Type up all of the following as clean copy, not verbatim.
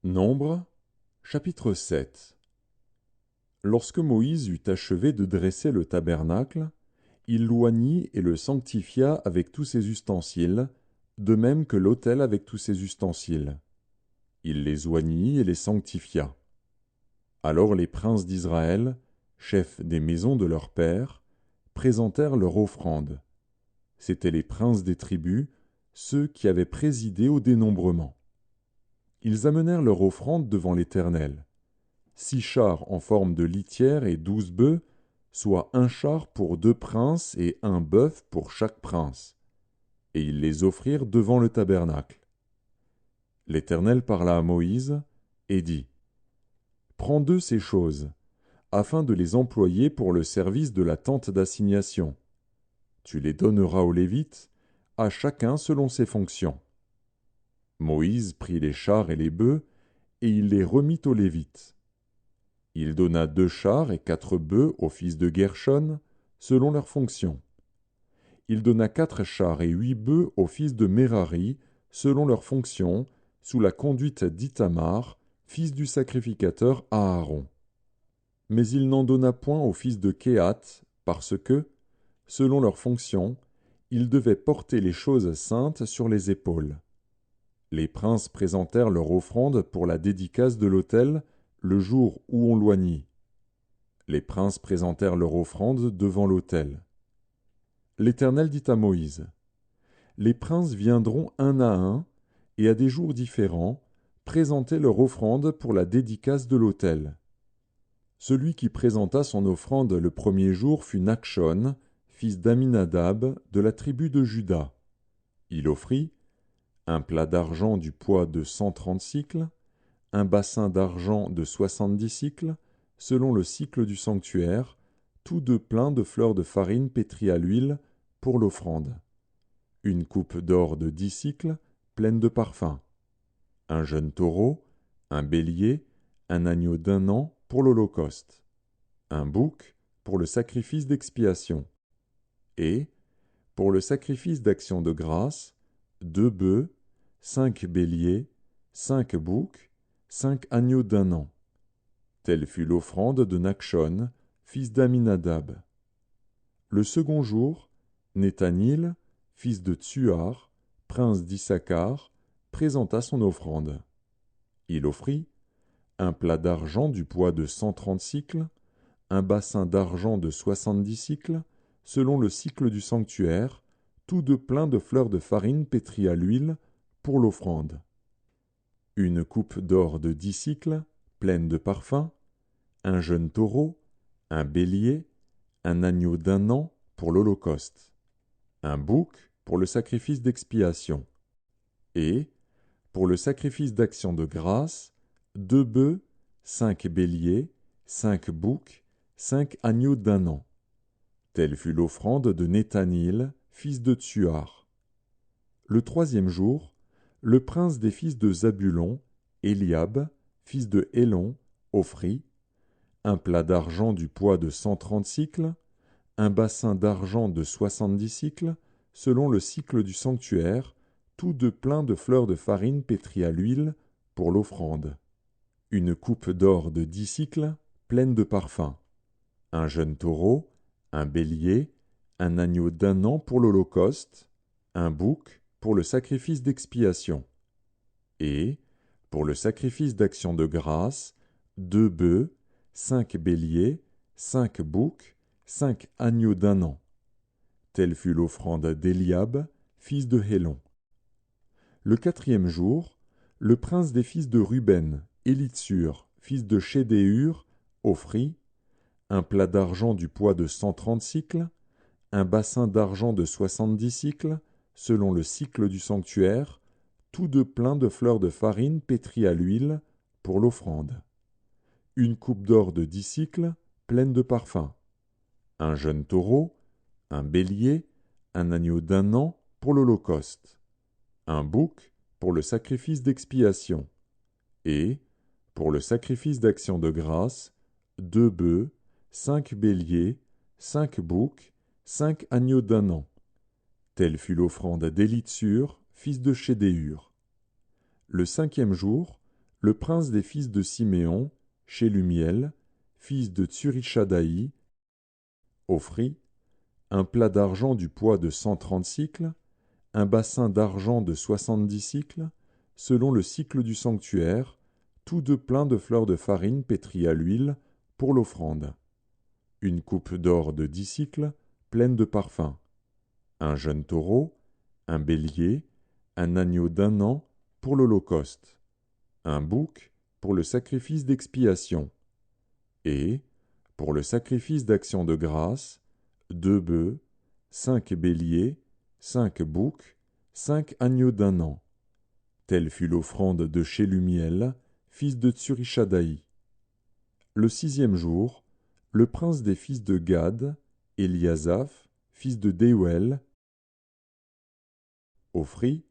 Nombre, chapitre 7. Lorsque Moïse eut achevé de dresser le tabernacle, il l'oignit et le sanctifia avec tous ses ustensiles, de même que l'autel avec tous ses ustensiles. Il les oignit et les sanctifia. Alors les princes d'Israël, chefs des maisons de leurs pères, présentèrent leur offrande. C'étaient les princes des tribus, ceux qui avaient présidé au dénombrement. Ils amenèrent leur offrande devant l'Éternel. 6 chars en forme de litière et 12 bœufs, soit un char pour 2 princes et un bœuf pour chaque prince. Et ils les offrirent devant le tabernacle. L'Éternel parla à Moïse et dit : Prends de ces choses, afin de les employer pour le service de la tente d'assignation. Tu les donneras aux Lévites, à chacun selon ses fonctions. Moïse prit les chars et les bœufs, et il les remit aux Lévites. Il donna 2 chars et 4 bœufs aux fils de Guershon, selon leurs fonctions. Il donna 4 chars et 8 bœufs aux fils de Mérari, selon leurs fonctions, sous la conduite d'Ithamar, fils du sacrificateur Aaron. Mais il n'en donna point aux fils de Kehath, parce que, selon leurs fonctions, ils devaient porter les choses saintes sur les épaules. Les princes présentèrent leur offrande pour la dédicace de l'autel, le jour où on l'oignit. Les princes présentèrent leur offrande devant l'autel. L'Éternel dit à Moïse : Les princes viendront un à un, et à des jours différents, présenter leur offrande pour la dédicace de l'autel. Celui qui présenta son offrande le premier jour fut Nachshon, fils d'Aminadab, de la tribu de Juda. Il offrit un plat d'argent du poids de 130 sicles, un bassin d'argent de 70 sicles, selon le cycle du sanctuaire, tous deux pleins de fleurs de farine pétrie à l'huile, pour l'offrande. Une coupe d'or de 10 sicles, pleine de parfum. Un jeune taureau, un bélier, un agneau d'1 an pour l'holocauste. Un bouc pour le sacrifice d'expiation. Et, pour le sacrifice d'action de grâce, 2 bœufs, 5 béliers, 5 boucs, 5 agneaux d'1 an. Telle fut l'offrande de Nachshon, fils d'Aminadab. Le second jour, Nethanil, fils de Tsuar, prince d'Issachar, présenta son offrande. Il offrit un plat d'argent du poids de 130 sicles, un bassin d'argent de 70 sicles, selon le cycle du sanctuaire, tous deux pleins de fleurs de farine pétrie à l'huile, pour l'offrande. Une coupe d'or de 10 sicles, pleine de parfum, un jeune taureau, un bélier, un agneau d'1 an pour l'holocauste, un bouc pour le sacrifice d'expiation, et, pour le sacrifice d'action de grâce, 2 bœufs, 5 béliers, 5 boucs, 5 agneaux d'1 an. Telle fut l'offrande de Nethanil, fils de Tsuar. Le troisième jour, le prince des fils de Zabulon, Eliab, fils de Hélon, offrit un plat d'argent du poids de 130 sicles, un bassin d'argent de 70 sicles, selon le cycle du sanctuaire, tous deux pleins de fleurs de farine pétrie à l'huile, pour l'offrande. Une coupe d'or de 10 sicles, pleine de parfum. Un jeune taureau, un bélier, un agneau d'1 an pour l'holocauste, un bouc pour le sacrifice d'expiation. Et, pour le sacrifice d'action de grâce, 2 bœufs, 5 béliers, 5 boucs, 5 agneaux d'1 an. Telle fut l'offrande d'Eliab, fils de Hélon. Le quatrième jour, le prince des fils de Ruben, Élitsur, fils de Chédéur, offrit un plat d'argent du poids de 130 sicles, un bassin d'argent de 70 sicles, selon le cycle du sanctuaire, tous deux pleins de fleurs de farine pétrie à l'huile, pour l'offrande. Une coupe d'or de 10 sicles, pleine de parfum. Un jeune taureau, un bélier, un agneau d'1 an pour l'holocauste. Un bouc pour le sacrifice d'expiation. Et, pour le sacrifice d'action de grâce, 2 bœufs, 5 béliers, 5 boucs, 5 agneaux d'1 an. Telle fut l'offrande d'Élitsur, fils de Chédéur. Le cinquième jour, le prince des fils de Siméon, Shelumiel, fils de Tsurishadaï, offrit un plat d'argent du poids de 130 cycles, un bassin d'argent de 70 cycles, selon le cycle du sanctuaire, tous deux pleins de fleurs de farine pétries à l'huile, pour l'offrande. Une coupe d'or de 10 cycles, pleine de parfums. Un jeune taureau, un bélier, un agneau d'1 an, pour l'holocauste. Un bouc, pour le sacrifice d'expiation. Et, pour le sacrifice d'action de grâce, 2 bœufs, 5 béliers, 5 boucs, 5 agneaux d'1 an. Telle fut l'offrande de Shelumiel, fils de Tsurishadaï. Le 6e jour, le prince des fils de Gad, Eliasaph, fils de Déuel, offrit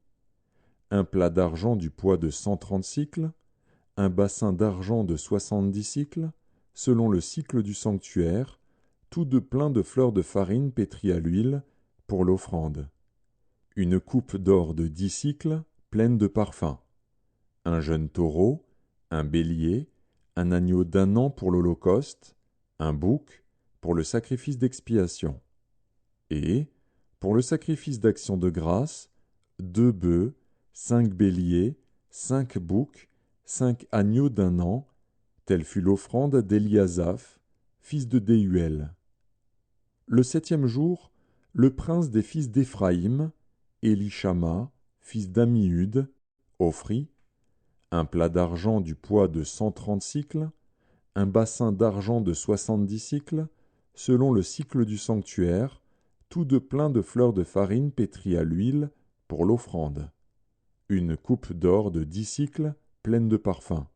un plat d'argent du poids de 130 cycles, un bassin d'argent de 70 cycles, selon le cycle du sanctuaire, tous deux pleins de fleurs de farine pétries à l'huile, pour l'offrande. Une coupe d'or de 10 cycles, pleine de parfums. Un jeune taureau, un bélier, un agneau d'1 an pour l'holocauste, un bouc, pour le sacrifice d'expiation. Et, pour le sacrifice d'action de grâce, 2 bœufs, 5 béliers, 5 boucs, 5 agneaux d'1 an, telle fut l'offrande d'Eliasaph, fils de Déuel. Le 7e jour, le prince des fils d'Éphraïm, Élishama, fils d'Ammihuд, offrit un plat d'argent du poids de 130 cycles, un bassin d'argent de 70 cycles, selon le cycle du sanctuaire, tous deux pleins de fleurs de farine pétries à l'huile, pour l'offrande. Une coupe d'or de 10 cycles, pleine de parfums.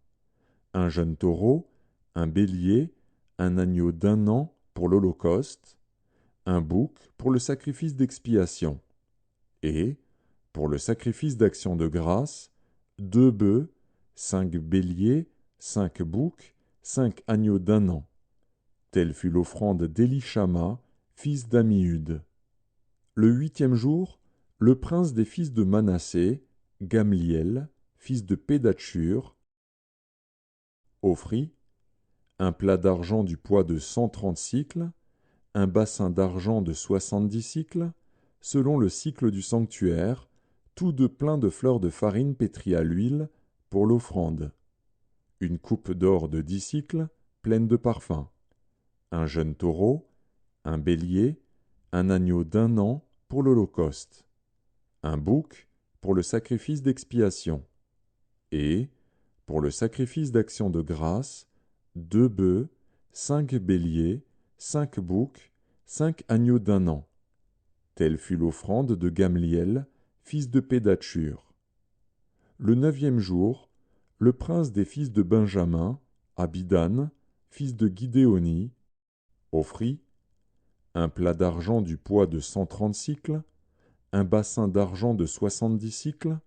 Un jeune taureau, un bélier, un agneau d'1 an pour l'holocauste, un bouc pour le sacrifice d'expiation. Et, pour le sacrifice d'action de grâce, 2 bœufs, 5 béliers, 5 boucs, 5 agneaux d'1 an. Telle fut l'offrande d'Élishama, fils d'Ammihud. Le 8e jour, le prince des fils de Manassé, Gamliel, fils de Pédatchur, offrit un plat d'argent du poids de 130 cycles, un bassin d'argent de 70 cycles, selon le cycle du sanctuaire, tous deux pleins de fleurs de farine pétries à l'huile, pour l'offrande. Une coupe d'or de 10 cycles, pleine de parfums. Un jeune taureau, un bélier, un agneau d'1 an pour l'holocauste. Un bouc pour le sacrifice d'expiation. Et, pour le sacrifice d'action de grâce, 2 bœufs, 5 béliers, 5 boucs, 5 agneaux d'1 an. Telle fut l'offrande de Gamliel, fils de Pédatchur. Le 9e jour, le prince des fils de Benjamin, Abidan, fils de Gidéoni, offrit un plat d'argent du poids de 130 cycles, un bassin d'argent de 70 cycles,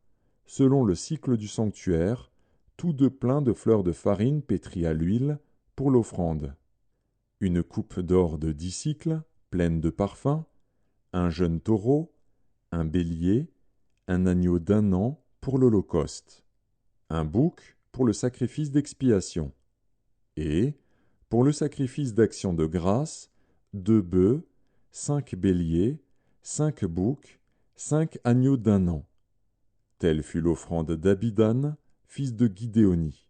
selon le cycle du sanctuaire, tous deux pleins de fleurs de farine pétries à l'huile, pour l'offrande. Une coupe d'or de 10 cycles, pleine de parfums, un jeune taureau, un bélier, un agneau d'1 an pour l'holocauste, un bouc pour le sacrifice d'expiation, et, pour le sacrifice d'action de grâce, 2 bœufs, 5 béliers, 5 boucs, 5 agneaux d'1 an. Telle fut l'offrande d'Abidan, fils de Gidéoni.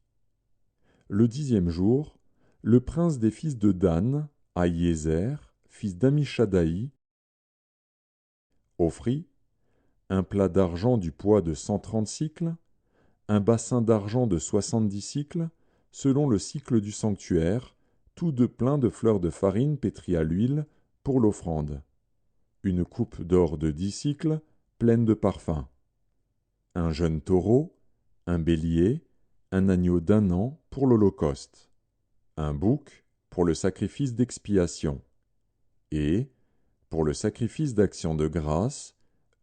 Le 10e jour, le prince des fils de Dan, Ahiézer, fils d'Amishadaï, offrit un plat d'argent du poids de 130 cycles, un bassin d'argent de 70 cycles, selon le cycle du sanctuaire, tous deux pleins de fleurs de farine pétries à l'huile, pour l'offrande. Une coupe d'or de 10 cycles, pleine de parfums. Un jeune taureau, un bélier, un agneau d'1 an pour l'holocauste, un bouc pour le sacrifice d'expiation, et, pour le sacrifice d'action de grâce,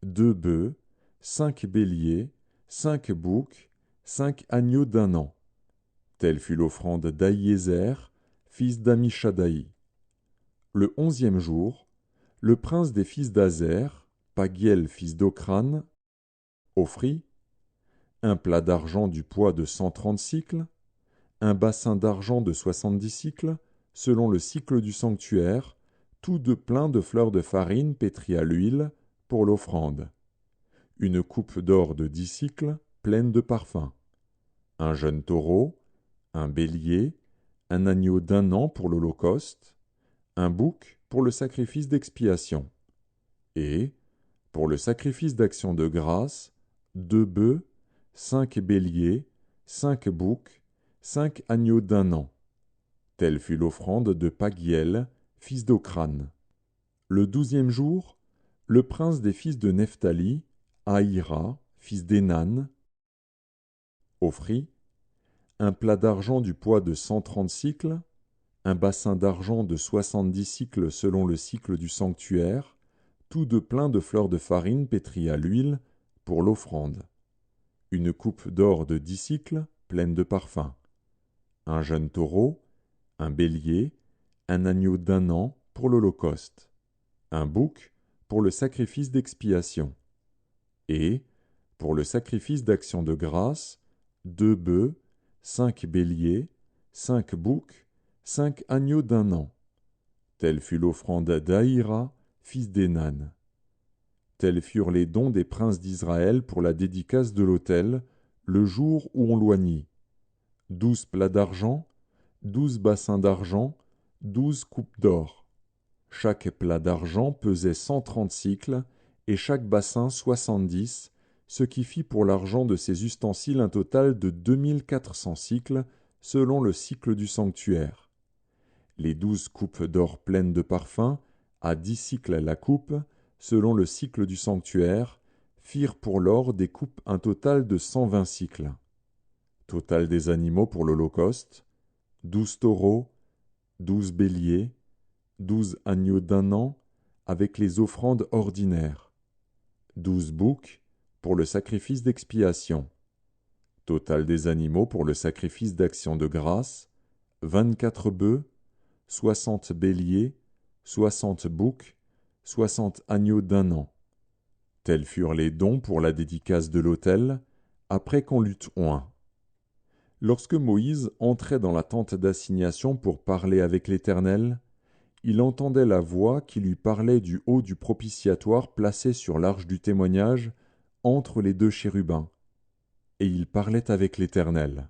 2 bœufs, 5 béliers, 5 boucs, 5 agneaux d'1 an. Telle fut l'offrande d'Ahiézer, fils d'Amishadaï. Le 11e jour, le prince des fils d'Azer, Pagiel, fils d'Ocran, offrit un plat d'argent du poids de 130 cycles, un bassin d'argent de 70 cycles, selon le cycle du sanctuaire, tous deux pleins de fleurs de farine pétries à l'huile, pour l'offrande. Une coupe d'or de 10 cycles, pleine de parfums. Un jeune taureau, un bélier, un agneau d'1 an pour l'holocauste, un bouc pour le sacrifice d'expiation. Et, pour le sacrifice d'action de grâce, 2 bœufs, 5 béliers, 5 boucs, 5 agneaux d'1 an. Telle fut l'offrande de Pagiel, fils d'Ocran. Le 12e jour, le prince des fils de Nephtali, Ahira, fils d'Énan, offrit un plat d'argent du poids de 130 cycles, un bassin d'argent de 70 cycles selon le cycle du sanctuaire, tous deux pleins de fleurs de farine pétries à l'huile, pour l'offrande. Une coupe d'or de 10 cycles, pleine de parfums. Un jeune taureau, un bélier, un agneau d'1 an pour l'holocauste. Un bouc pour le sacrifice d'expiation. Et, pour le sacrifice d'action de grâce, 2 bœufs, 5 béliers, 5 boucs, 5 agneaux d'1 an. Telle fut l'offrande d'Ahira, fils d'Énan. Tels furent les dons des princes d'Israël pour la dédicace de l'autel, le jour où on l'oignit. 12 plats d'argent, 12 bassins d'argent, 12 coupes d'or. Chaque plat d'argent pesait 130 cycles, et chaque bassin 70, ce qui fit pour l'argent de ces ustensiles un total de 2400 cycles, selon le cycle du sanctuaire. Les 12 coupes d'or pleines de parfums, à 10 cycles la coupe, selon le cycle du sanctuaire, firent pour l'or des coupes un total de 120 cycles. Total des animaux pour l'holocauste, 12 taureaux, 12 béliers, 12 agneaux d'1 an, avec les offrandes ordinaires, 12 boucs pour le sacrifice d'expiation. Total des animaux pour le sacrifice d'action de grâce, 24 bœufs, 60 béliers, 60 boucs, 60 agneaux d'1 an. Tels furent les dons pour la dédicace de l'autel, après qu'on l'eut oint. Lorsque Moïse entrait dans la tente d'assignation pour parler avec l'Éternel, il entendait la voix qui lui parlait du haut du propitiatoire placé sur l'arche du témoignage, entre les 2 chérubins, et il parlait avec l'Éternel.